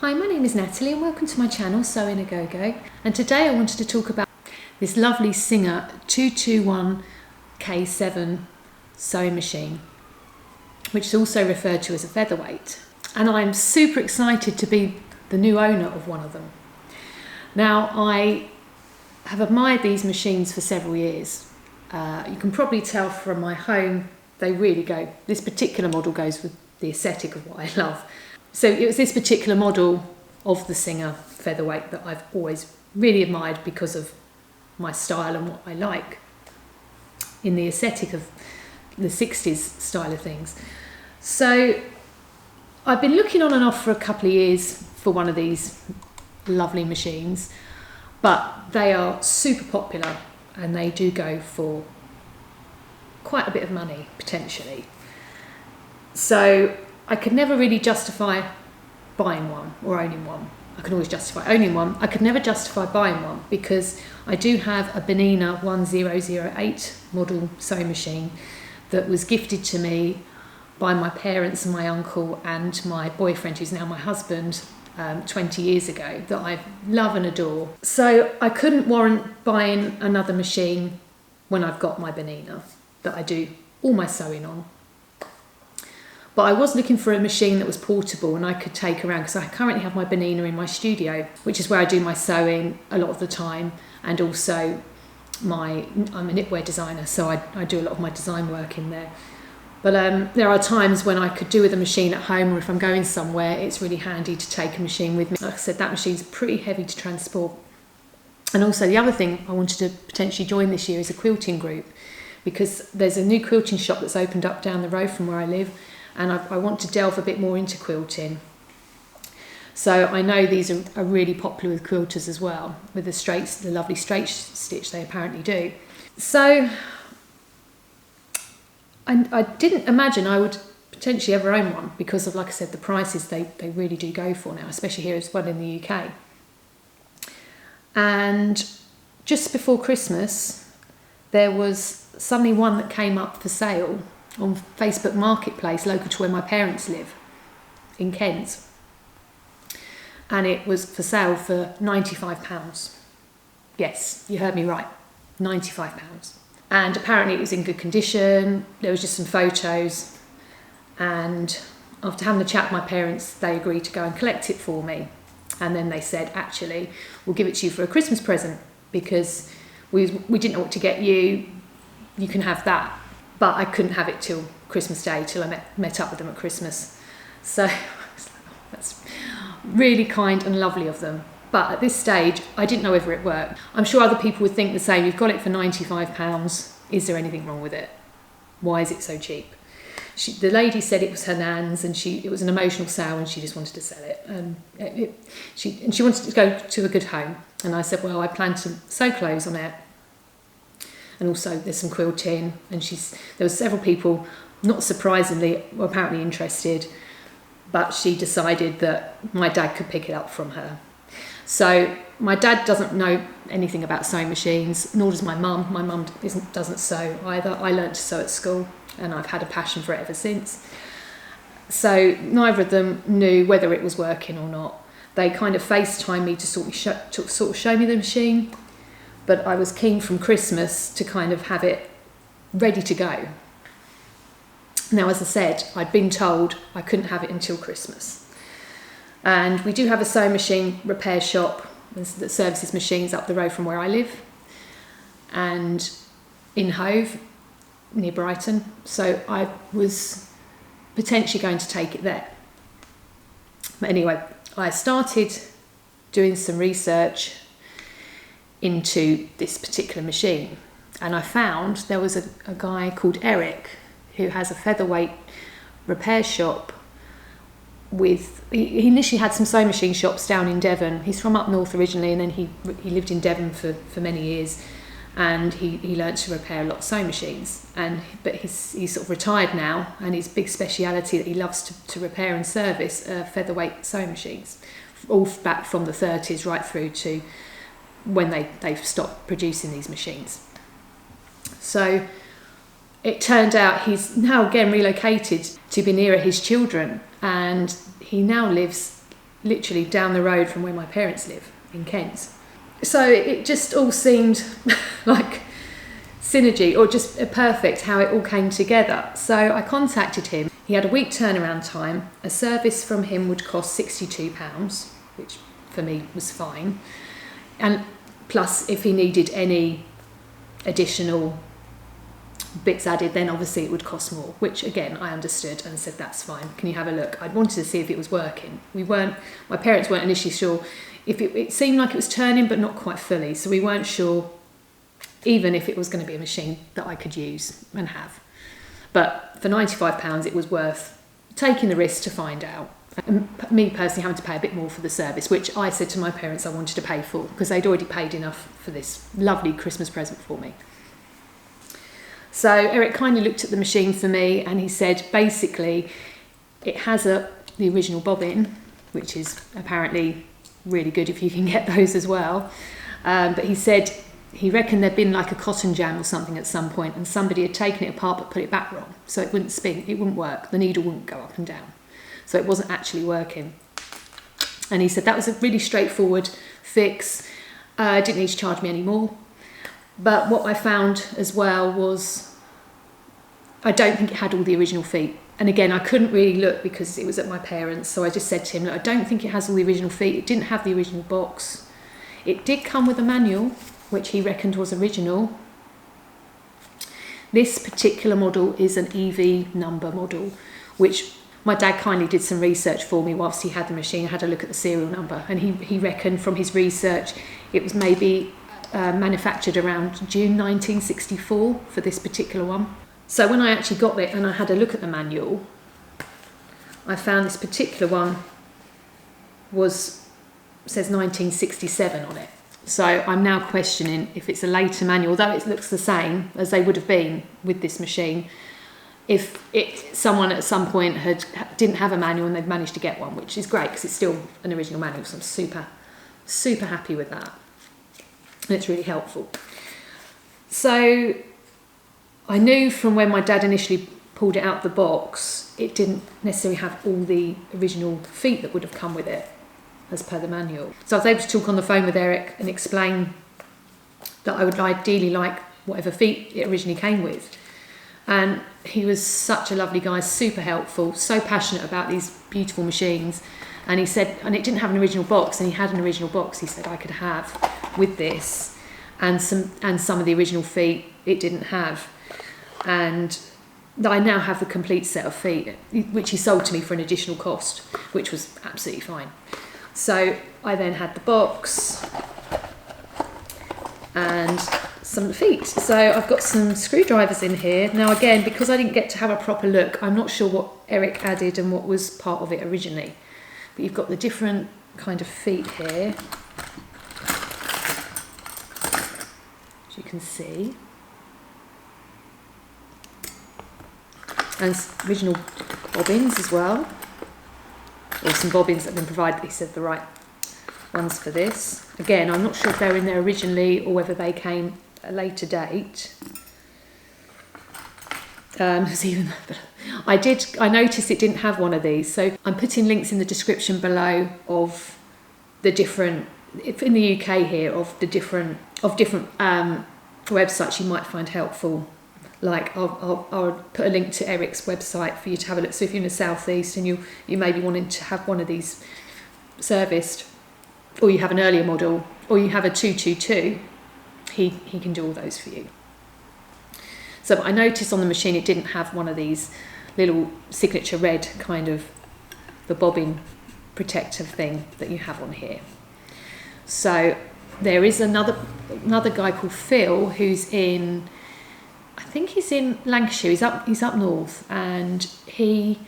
Hi, my name is Natalie and welcome to my channel Sewing-a-GoGo, and today I wanted to talk about this lovely Singer 221K7 sewing machine, which is also referred to as a featherweight, and I'm super excited to be the new owner of one of them. Now, I have admired these machines for several years. You can probably tell from my home, they really go, this particular model goes with the aesthetic of what I love. So it was this particular model of the Singer Featherweight that I've always really admired because of my style and what I like in the aesthetic of the 60s style of things. So I've been looking on and off for a couple of years for one of these lovely machines, but they are super popular and they do go for quite a bit of money potentially. So I could never really justify buying one or owning one. I can always justify owning one. I could never justify buying one because I do have a Benina 1008 model sewing machine that was gifted to me by my parents and my uncle and my boyfriend, who's now my husband, 20 years ago, that I love and adore. So I couldn't warrant buying another machine when I've got my Benina that I do all my sewing on. But I was looking for a machine that was portable and I could take around, because I currently have my Benina in my studio, which is where I do my sewing a lot of the time, and also I'm a knitwear designer, so I do a lot of my design work in there. But there are times when I could do with a machine at home, or if I'm going somewhere, it's really handy to take a machine with me. Like I said, that machine's pretty heavy to transport. And also the other thing I wanted to potentially join this year is a quilting group, because there's a new quilting shop that's opened up down the road from where I live, and I want to delve a bit more into quilting. So I know these are really popular with quilters as well, with the lovely straight stitch they apparently do. So I didn't imagine I would potentially ever own one because of, like I said, the prices they really do go for now, especially here as well in the UK. And just before Christmas, there was suddenly one that came up for sale on Facebook Marketplace, local to where my parents live, in Kent. And it was for sale for £95. Yes, you heard me right, £95. And apparently it was in good condition. There was just some photos. And after having a chat with my parents, they agreed to go and collect it for me. And then they said, actually, we'll give it to you for a Christmas present because we didn't know what to get you. You can have that. But I couldn't have it till Christmas Day, till I met up with them at Christmas. So that's really kind and lovely of them. But at this stage, I didn't know whether it worked. I'm sure other people would think the same. You've got it for £95. Is there anything wrong with it? Why is it so cheap? The lady said it was her nan's, and it was an emotional sale, and she just wanted to sell it. She wanted to go to a good home. And I said, well, I plan to sew clothes on it. And also there's some quilting, and there were several people, not surprisingly, were apparently interested, but she decided that my dad could pick it up from her. So my dad doesn't know anything about sewing machines, nor does my mum. My mum doesn't sew either. I learnt to sew at school, and I've had a passion for it ever since. So neither of them knew whether it was working or not. They kind of FaceTimed me to sort of show me the machine, but I was keen from Christmas to kind of have it ready to go. Now, as I said, I'd been told I couldn't have it until Christmas. And we do have a sewing machine repair shop that services machines up the road from where I live, and in Hove, near Brighton. So I was potentially going to take it there. But anyway, I started doing some research into this particular machine, and I found there was a guy called Eric who has a featherweight repair shop he initially had some sewing machine shops down in Devon. He's from up north originally, and then he lived in Devon for many years, and he learnt to repair a lot of sewing machines. But he's sort of retired now, and his big speciality that he loves to repair and service are featherweight sewing machines, all back from the 30s right through to when they've stopped producing these machines. So it turned out he's now again relocated to be nearer his children, and he now lives literally down the road from where my parents live in Kent. So it just all seemed like synergy, or just perfect how it all came together. So I contacted him. He had a week turnaround time. A service from him would cost £62, which for me was fine. And plus, if he needed any additional bits added, then obviously it would cost more, which again I understood and said that's fine, can you have a look. I wanted to see if it was working. My parents weren't initially sure. If it seemed like it was turning but not quite fully, so we weren't sure even if it was going to be a machine that I could use and have. But for £95 it was worth taking the risk to find out. And me personally having to pay a bit more for the service, which I said to my parents I wanted to pay for because they'd already paid enough for this lovely Christmas present for me. So Eric kindly looked at the machine for me and he said basically it has the original bobbin, which is apparently really good if you can get those as well. But he said he reckoned there'd been like a cotton jam or something at some point and somebody had taken it apart but put it back wrong. So it wouldn't spin, it wouldn't work, the needle wouldn't go up and down. So it wasn't actually working. And he said that was a really straightforward fix. Didn't need to charge me any more. But what I found as well was I don't think it had all the original feet. And again, I couldn't really look because it was at my parents', so I just said to him, look, I don't think it has all the original feet. It didn't have the original box. It did come with a manual, which he reckoned was original. This particular model is an EV number model, which my dad kindly did some research for me whilst he had the machine. I had a look at the serial number, and he reckoned from his research it was maybe manufactured around June 1964 for this particular one. So when I actually got it and I had a look at the manual, I found this particular one says 1967 on it. So I'm now questioning if it's a later manual, although it looks the same as they would have been with this machine, if someone at some point didn't have a manual and they've managed to get one, which is great because it's still an original manual, so I'm super happy with that. And it's really helpful. So I knew from when my dad initially pulled it out the box, it didn't necessarily have all the original feet that would have come with it as per the manual. So I was able to talk on the phone with Eric and explain that I would ideally like whatever feet it originally came with. And he was such a lovely guy, super helpful, so passionate about these beautiful machines. And he said, and it didn't have an original box, and he had an original box he said I could have with this, and some of the original feet it didn't have. And I now have the complete set of feet, which he sold to me for an additional cost, which was absolutely fine. So I then had the box and some of the feet. So I've got some screwdrivers in here. Now again, because I didn't get to have a proper look, I'm not sure what Eric added and what was part of it originally. But you've got the different kind of feet here, as you can see. And original bobbins as well, or some bobbins that have been provided. He said the right ones for this. Again, I'm not sure if they were in there originally or whether they came at a later date. I noticed it didn't have one of these, so I'm putting links in the description below of the different, in the UK here, of different websites you might find helpful. Like I'll put a link to Eric's website for you to have a look. So if you're in the southeast and you may be wanting to have one of these serviced, or you have an earlier model, or you have a 222, he can do all those for you. So I noticed on the machine it didn't have one of these little signature red kind of the bobbin protective thing that you have on here. So there is another guy called Phil who's in, I think he's in Lancashire. He's up north, and he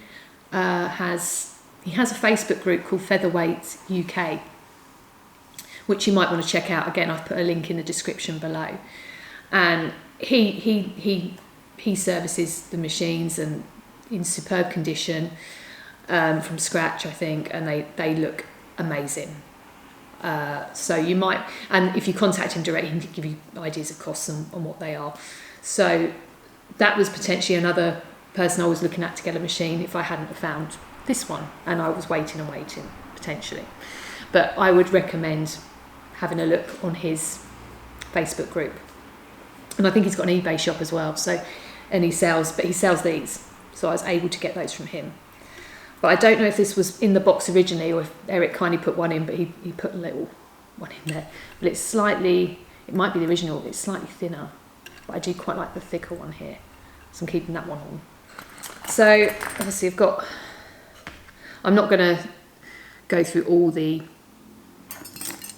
has a Facebook group called Featherweight UK, which you might want to check out. Again, I've put a link in the description below. And he services the machines and in superb condition, from scratch, I think, and they look amazing. So you might, and if you contact him directly, he can give you ideas of costs and what they are. So that was potentially another person I was looking at to get a machine if I hadn't found this one, and I was waiting, potentially. But I would recommend having a look on his Facebook group. And I think he's got an eBay shop as well. So, and he sells these. So I was able to get those from him. But I don't know if this was in the box originally or if Eric kindly put one in, but he put a little one in there. But it's slightly, it might be the original, but it's slightly thinner. But I do quite like the thicker one here. So I'm keeping that one on. So obviously I'm not going to go through all the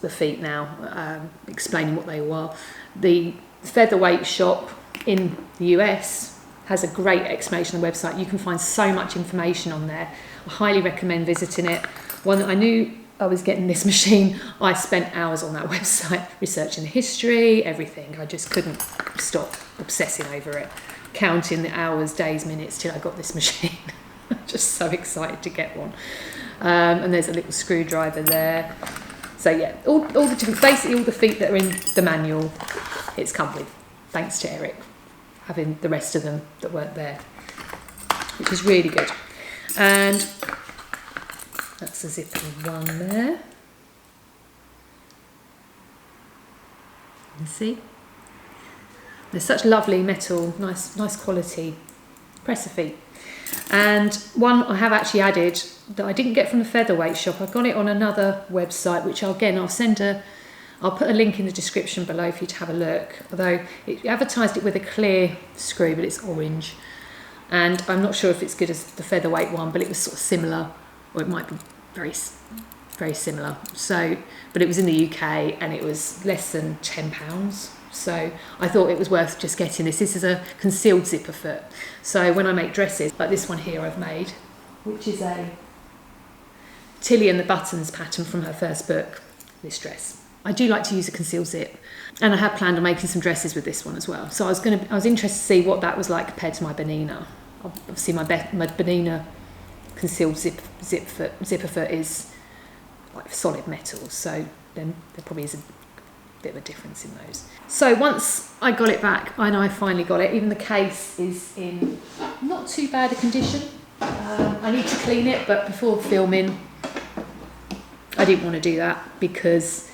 feet now, explaining what they all are. The Featherweight Shop in the US has a great explanation on the website. You can find so much information on there. I highly recommend visiting it. When I knew I was getting this machine, I spent hours on that website researching the history, everything. I just couldn't stop obsessing over it, counting the hours, days, minutes till I got this machine. I'm just so excited to get one. And there's a little screwdriver there. So yeah, all the different, basically all the feet that are in the manual, it's come with, thanks to Eric, having the rest of them that weren't there, which is really good. And that's a zippy one there. You can see they're such lovely metal, nice quality presser feet. And one I have actually added that I didn't get from the Featherweight Shop. I got it on another website, which I'll put a link in the description below for you to have a look. Although it advertised it with a clear screw, but it's orange. And I'm not sure if it's good as the Featherweight one, but it was sort of similar, or it might be very, very similar. So, but it was in the UK and it was less than £10. So I thought it was worth just getting this. This is a concealed zipper foot. So when I make dresses, like this one here I've made, which is a Tilly and the Buttons pattern from her first book, this dress. I do like to use a concealed zip, and I had planned on making some dresses with this one as well. So I was interested to see what that was like compared to my Bernina. Obviously my Bernina concealed zipper foot is like solid metal, so then there probably is a bit of a difference in those. So once I got it back, I know I finally got it. Even the case is in not too bad a condition. I need to clean it, but before filming, I didn't want to do that because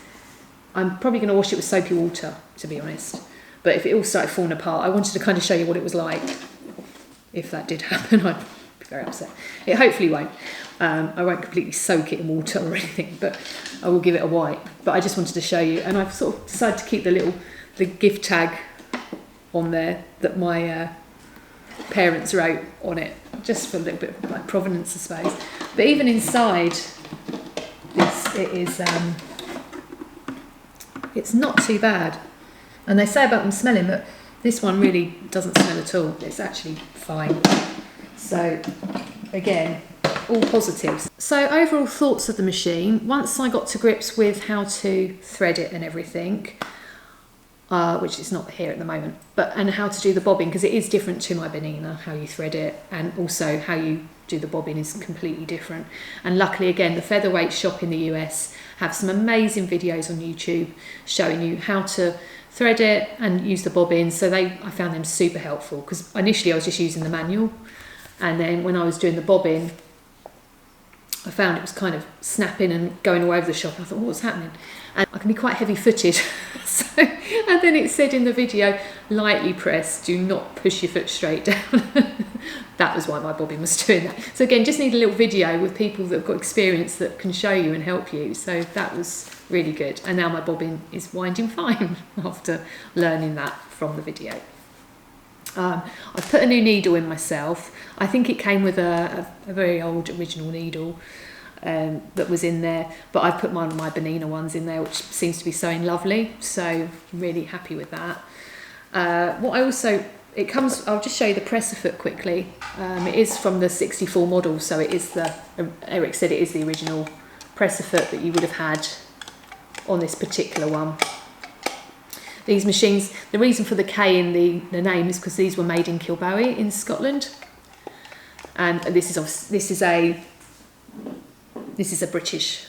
I'm probably going to wash it with soapy water, to be honest. But if it all started falling apart, I wanted to kind of show you what it was like. If that did happen, I'd be very upset. It hopefully won't. I won't completely soak it in water or anything, but I will give it a wipe. But I just wanted to show you, and I've sort of decided to keep the gift tag on there that my parents wrote on it, just for a little bit of like provenance, I suppose. But even inside this, it is it's not too bad. And they say about them smelling, but this one really doesn't smell at all. It's actually fine. So again, all positives. So overall thoughts of the machine, once I got to grips with how to thread it and everything, which is not here at the moment, and how to do the bobbing, because it is different to my Bernina, how you thread it, and also how you do the bobbing is completely different. And luckily, again, the Featherweight Shop in the US have some amazing videos on YouTube showing you how to thread it and use the bobbin. So I found them super helpful, because initially I was just using the manual, and then when I was doing the bobbin, I found it was kind of snapping and going all over the shop. I thought, what's happening? And I can be quite heavy-footed. And then it said in the video, lightly press, do not push your foot straight down. That was why my bobbin was doing that. So again, just need a little video with people that have got experience that can show you and help you. So that was really good. And now my bobbin is winding fine after learning that from the video. I've put a new needle in myself. I think it came with a very old original needle that was in there, but I've put one of my Bernina ones in there, which seems to be sewing lovely, so I'm really happy with that. I'll just show you the presser foot quickly. It is from the 64 model, so it is Eric said it is the original presser foot that you would have had on this particular one. These machines, the reason for the K in the name is because these were made in Kilbowie in Scotland, and this is a British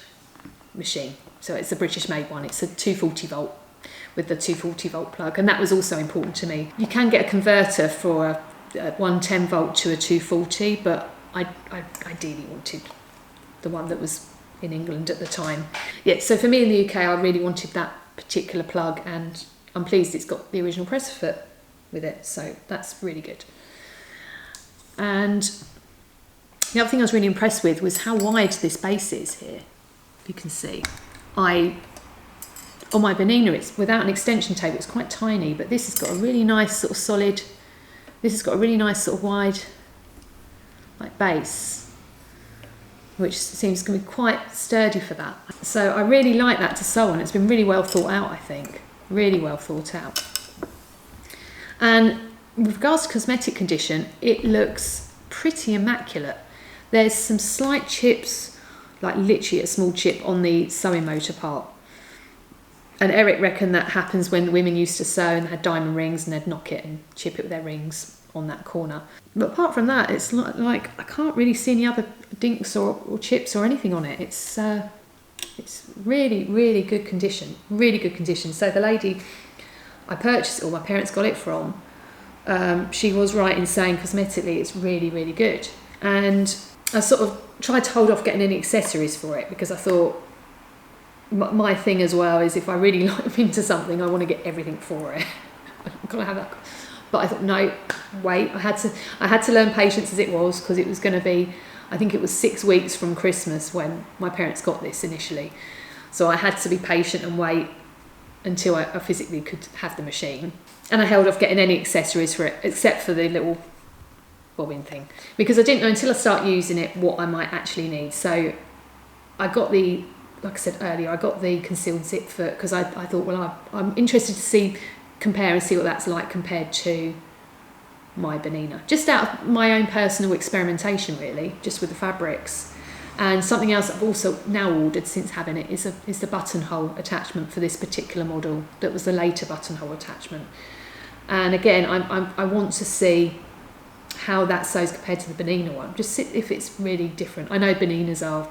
machine, so it's a British made one. It's a 240 volt with the 240 volt plug, and that was also important to me. You can get a converter for a 110 volt to a 240, but I ideally wanted the one that was in England at the time. Yeah, so for me in the UK, I really wanted that particular plug, and I'm pleased it's got the original press foot with it, so that's really good. And the other thing I was really impressed with was how wide this base is here. You can see, on my Bernina, it's without an extension tape, it's quite tiny, but this has got a really nice sort of solid, this has got a really nice sort of wide like base, which seems to be quite sturdy for that. So I really like that to sew on. It's been really well thought out, I think, really well thought out. And with regards to cosmetic condition, it looks pretty immaculate. There's some slight chips, like literally a small chip on the sewing motor part. And Eric reckoned that happens when the women used to sew and had diamond rings and they'd knock it and chip it with their rings on that corner. But apart from that, it's like I can't really see any other dinks or chips or anything on it. It's really, really good condition, really good condition. So the lady I purchased it, or my parents got it from, she was right in saying cosmetically it's really, really good. And I sort of tried to hold off getting any accessories for it because I thought my thing as well is if I really like into something, I want to get everything for it. I've got to have that. But I thought, no, wait. I had to learn patience as it was, because it was going to be, I think it was 6 weeks from Christmas when my parents got this initially. So I had to be patient and wait until I physically could have the machine. And I held off getting any accessories for it, except for the little bobbin thing, because I didn't know until I start using it what I might actually need. So I got the, like I said earlier, I got the concealed zip foot because I thought, well, I'm interested to compare and see what that's like compared to my Bernina. Just out of my own personal experimentation, really, just with the fabrics. And something else I've also now ordered since having it is the buttonhole attachment for this particular model. That was the later buttonhole attachment. And again, I want to see how that sews compared to the Bernina one. Just see if it's really different. I know Berninas are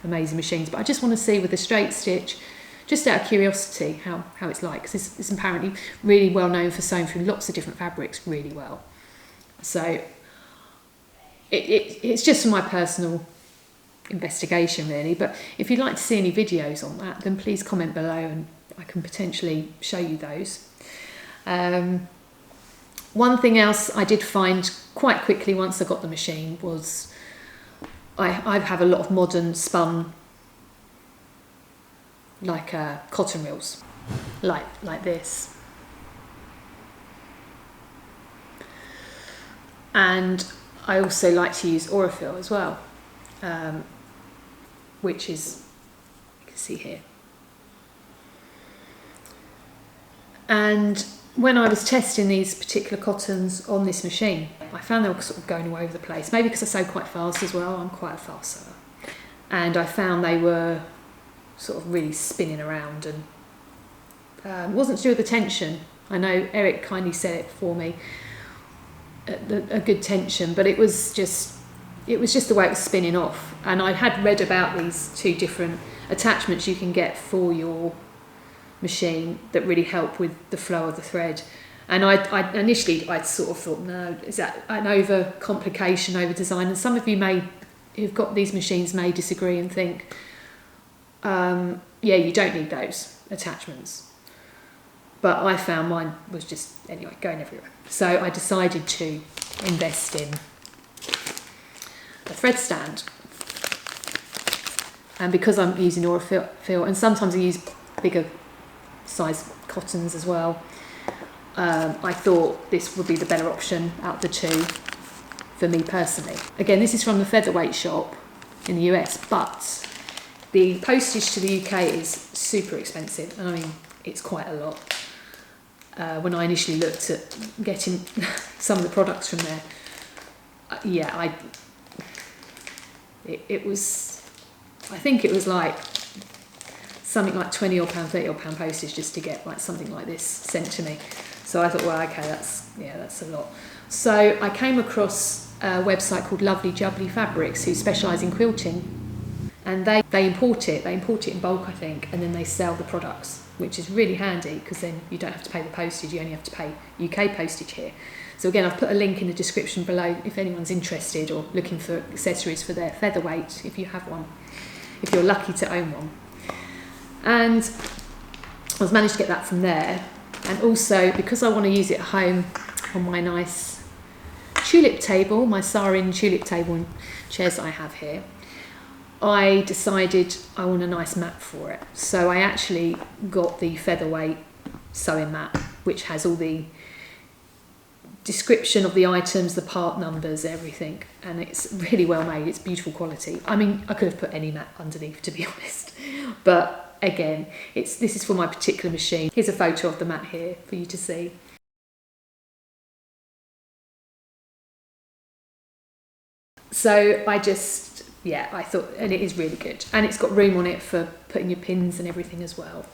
amazing machines, but I just want to see with the straight stitch, just out of curiosity, how it's like, because it's apparently really well known for sewing through lots of different fabrics really well. So it's just for my personal investigation, really. But if you'd like to see any videos on that, then please comment below and I can potentially show you those. One thing else I did find quite quickly once I got the machine was I have a lot of modern spun like cotton reels, like this. And I also like to use Aurifil as well, which is, you can see here. And when I was testing these particular cottons on this machine, I found they were sort of going all over the place. Maybe because I sew quite fast as well. I'm quite a fast sewer. And I found they were sort of really spinning around, and it wasn't to do with the tension. I know Eric kindly said it for me, a good tension, but it was just the way it was spinning off. And I had read about these 2 different attachments you can get for your machine that really help with the flow of the thread. And I initially sort of thought, no, is that an over complication, over design? And some of you who've got these machines may disagree and think, yeah, you don't need those attachments. But I found mine was just, anyway, going everywhere. So I decided to invest in a thread stand. And because I'm using Aurifil, and sometimes I use bigger size cottons as well, I thought this would be the better option out of the 2 for me personally. Again, this is from the Featherweight Shop in the US, but the postage to the UK is super expensive, and I mean, it's quite a lot. When I initially looked at getting some of the products from there, yeah, it was, I think it was like something like £20 or £30 or £30 postage just to get like something like this sent to me. So I thought, well, okay, that's a lot. So I came across a website called Lovely Jubbly Fabrics, who specialise in quilting, and they import it in bulk, I think, and then they sell the products, which is really handy because then you don't have to pay the postage, you only have to pay UK postage here. So again, I've put a link in the description below if anyone's interested or looking for accessories for their featherweight, if you have one. if you're lucky to own one. And I was managed to get that from there. And also, because I want to use it at home on my nice tulip table, my Sarin tulip table and chairs that I have here, I decided I want a nice mat for it. So I actually got the Featherweight sewing mat, which has all the description of the items, the part numbers, everything, and it's really well made. It's beautiful quality. I mean, I could have put any mat underneath, to be honest, but again, this is for my particular machine. Here's a photo of the mat here for you to see. So I thought, and it is really good, and it's got room on it for putting your pins and everything as well.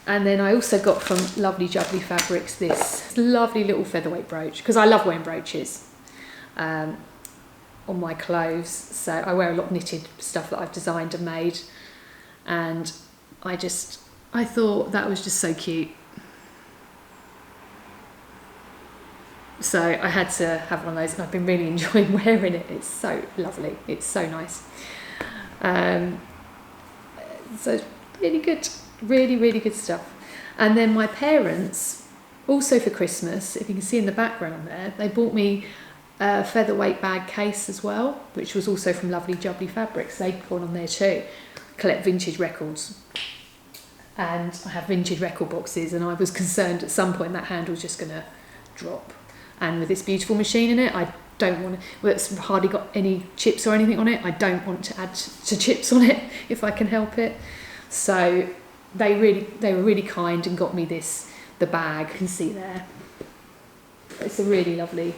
And then I also got from Lovely Jubbly Fabrics this lovely little featherweight brooch, because I love wearing brooches on my clothes. So I wear a lot of knitted stuff that I've designed and made, and I thought that was just so cute. So I had to have one of those, and I've been really enjoying wearing it. It's so lovely. It's so nice. So it's really good. Really, really good stuff. And then my parents, also for Christmas, if you can see in the background there, they bought me a featherweight bag case as well, which was also from Lovely Jubbly Fabrics. They've gone on there too. Collect vintage records. And I have vintage record boxes, and I was concerned at some point that handle was just going to drop. And with this beautiful machine in it, I don't want to, well, it's hardly got any chips or anything on it. I don't want to add to chips on it if I can help it. So they were really kind and got me the bag. You can see there. It's a really lovely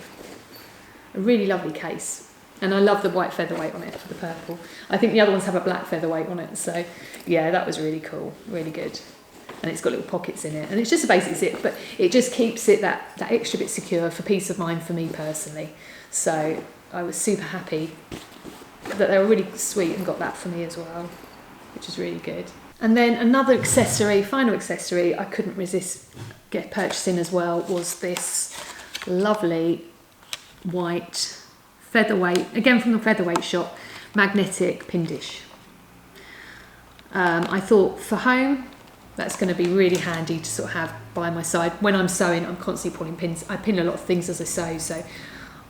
case. And I love the white featherweight on it for the purple. I think the other ones have a black featherweight on it. So yeah, that was really cool, really good. And it's got little pockets in it. And it's just a basic zip, but it just keeps it that extra bit secure for peace of mind for me personally. So I was super happy that they were really sweet and got that for me as well, which is really good. And then another accessory, final accessory I couldn't resist purchasing as well, was this lovely white featherweight, again from the Featherweight Shop, magnetic pin dish. I thought for home, that's going to be really handy to sort of have by my side. When I'm sewing, I'm constantly pulling pins. I pin a lot of things as I sew, so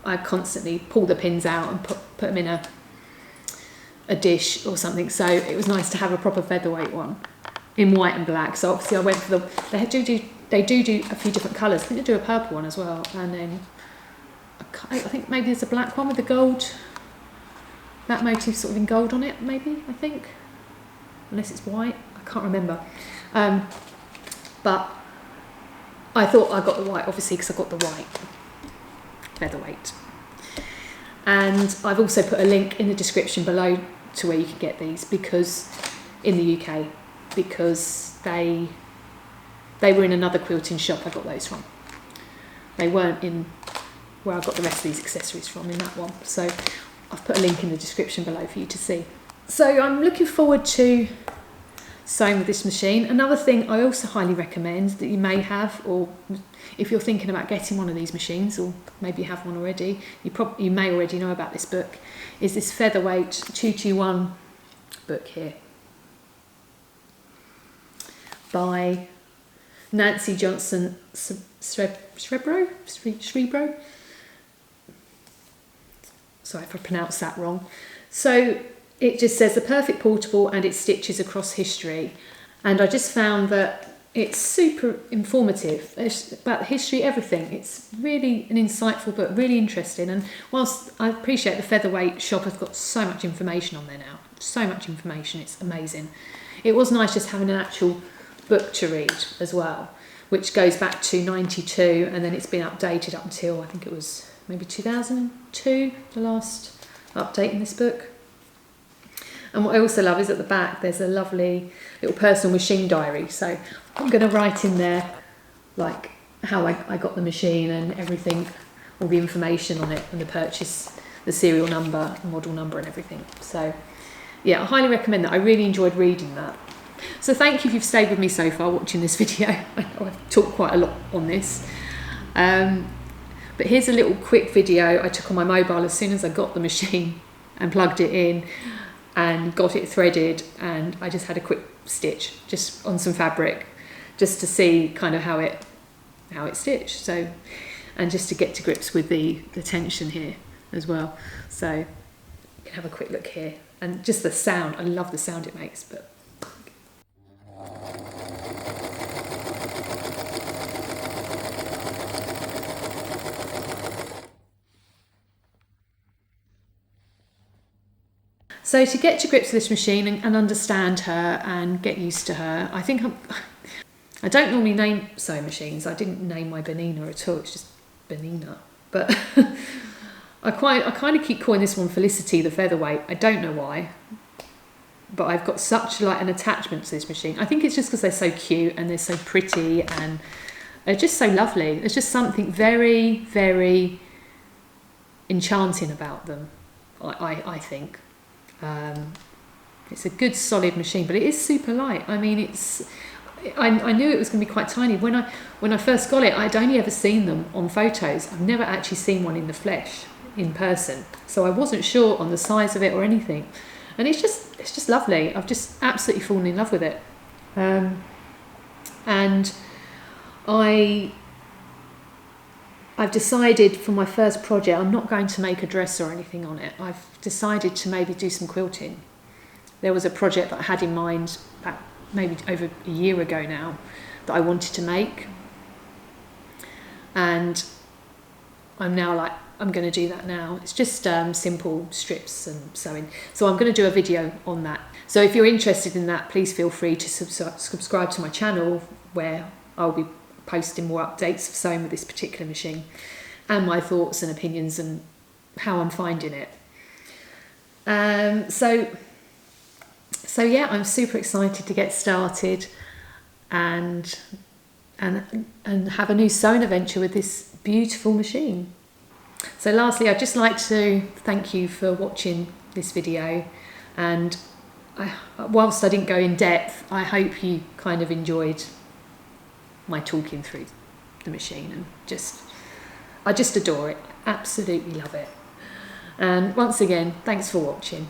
I constantly pull the pins out and put them in a dish or something. So it was nice to have a proper featherweight one in white and black. So obviously I went for they do a few different colours. I think they do a purple one as well, and then I think maybe there's a black one with the gold, that motif sort of in gold on it, maybe, I think, unless it's white, I can't remember. But I thought I got the white, obviously, because I got the white featherweight. And I've also put a link in the description below to where you can get these, because in the UK, because they were in another quilting shop I got those from. They weren't in where I got the rest of these accessories from, in that one. So I've put a link in the description below for you to see. So I'm looking forward to sewing with this machine. Another thing I also highly recommend that you may have, or if you're thinking about getting one of these machines, or maybe you have one already, you may already know about this book, is this Featherweight 221 book here by Nancy Johnson Srebro. Sorry if I pronounced that wrong. So it just says the perfect portable, and it stitches across history. And I just found that it's super informative. It's about history, everything. It's really an insightful book, really interesting. And whilst I appreciate the Featherweight Shop has got so much information on there now, so much information, it's amazing. It was nice just having an actual book to read as well, which goes back to 92, and then it's been updated up until, I think it was maybe 2002, the last update in this book. And what I also love is at the back there's a lovely little personal machine diary. So I'm going to write in there like how I got the machine and everything, all the information on it, and the purchase, the serial number, the model number and everything. So yeah, I highly recommend that. I really enjoyed reading that. So thank you if you've stayed with me so far watching this video. I know I've talked quite a lot on this. But here's a little quick video I took on my mobile as soon as I got the machine and plugged it in. and got it threaded, and I just had a quick stitch just on some fabric just to see kind of how it stitched, so, and just to get to grips with the tension here as well. So you can have a quick look here, and just the sound, I love the sound it makes. But so to get to grips with this machine and understand her and get used to her, I think I don't normally name sewing machines. I didn't name my Benina at all, it's just Benina. But I kind of keep calling this one Felicity the Featherweight. I don't know why, but I've got such like an attachment to this machine. I think it's just because they're so cute and they're so pretty and they're just so lovely. There's just something very, very enchanting about them, I think. It's a good solid machine, but it is super light. I mean, I knew it was going to be quite tiny. When I first got it, I'd only ever seen them on photos. I've never actually seen one in the flesh, in person. So I wasn't sure on the size of it or anything. And it's just lovely. I've just absolutely fallen in love with it. And I've decided for my first project, I'm not going to make a dress or anything on it. I've decided to maybe do some quilting. There was a project that I had in mind back maybe over a year ago now that I wanted to make. And I'm now like, I'm going to do that now. It's just simple strips and sewing. So I'm going to do a video on that. So if you're interested in that, please feel free to subscribe to my channel, where I'll be posting more updates of sewing with this particular machine and my thoughts and opinions and how I'm finding it. So yeah, I'm super excited to get started and have a new sewing adventure with this beautiful machine. So lastly, I'd just like to thank you for watching this video, and whilst I didn't go in depth, I hope you kind of enjoyed my talking through the machine, and I just adore it, absolutely love it. And once again, thanks for watching.